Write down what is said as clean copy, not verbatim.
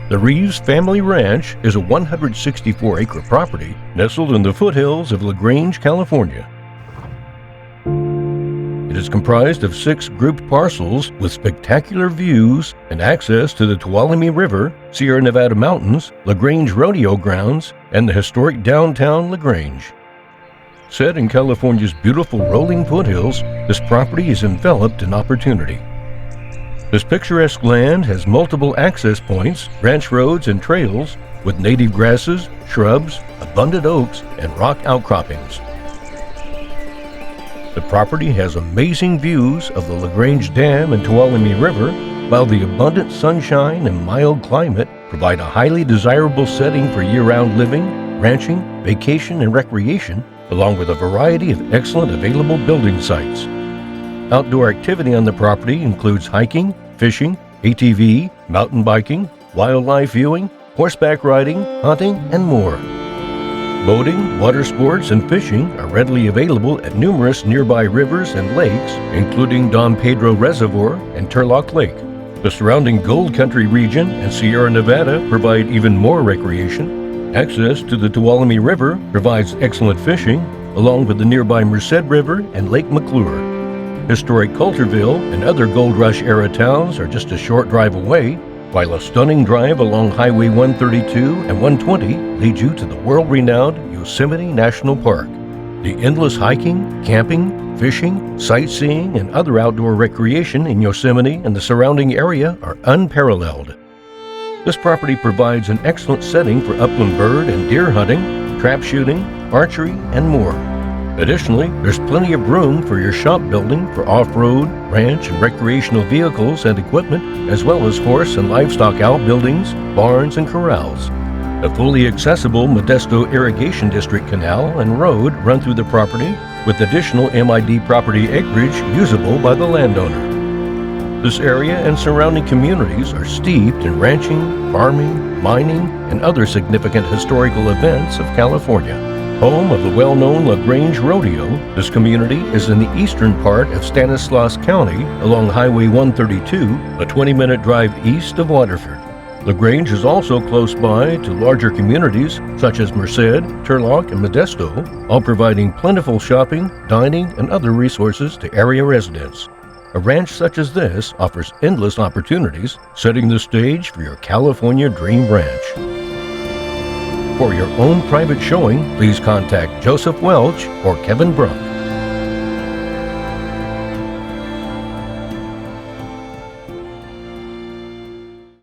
The Reeves Family Ranch is a 164-acre property nestled in the foothills of Grange, California. It is comprised of 6 grouped parcels with spectacular views and access to the Tuolumne River, Sierra Nevada mountains, Grange Rodeo grounds, and the historic downtown Grange. Set in California's beautiful rolling foothills, this property is enveloped in opportunity. This picturesque land has multiple access points, branch roads, and trails with native grasses, shrubs, abundant oaks, and rock outcroppings. The property has amazing views of the Grange Dam and Tuolumne River, while the abundant sunshine and mild climate provide a highly desirable setting for year-round living, ranching, vacation, and recreation, along with a variety of excellent available building sites. Outdoor activity on the property includes hiking, fishing, ATV, mountain biking, wildlife viewing, horseback riding, hunting, and more. Boating, water sports, and fishing are readily available at numerous nearby rivers and lakes, including Don Pedro Reservoir and Turlock Lake. The surrounding Gold Country region and Sierra Nevada provide even more recreation. Access to the Tuolumne River provides excellent fishing, along with the nearby Merced River and Lake McClure. Historic Coulterville and other Gold Rush-era towns are just a short drive away, while a stunning drive along Highway 132 and 120 leads you to the world-renowned Yosemite National Park. The endless hiking, camping, fishing, sightseeing, and other outdoor recreation in Yosemite and the surrounding area are unparalleled. This property provides an excellent setting for upland bird and deer hunting, trap shooting, archery, and more. Additionally, there's plenty of room for your shop building for off-road, ranch, and recreational vehicles and equipment, as well as horse and livestock outbuildings, barns, and corrals. A fully accessible Modesto Irrigation District canal and road run through the property, with additional MID property acreage usable by the landowner. This area and surrounding communities are steeped in ranching, farming, mining, and other significant historical events of California. Home of the well-known Grange Rodeo, this community is in the eastern part of Stanislaus County along Highway 132, a 20-minute drive east of Waterford. Grange is also close by to larger communities such as Merced, Turlock, and Modesto, all providing plentiful shopping, dining, and other resources to area residents. A ranch such as this offers endless opportunities, setting the stage for your California Dream Ranch. For your own private showing, please contact Joseph Welch or Kevin Brunk.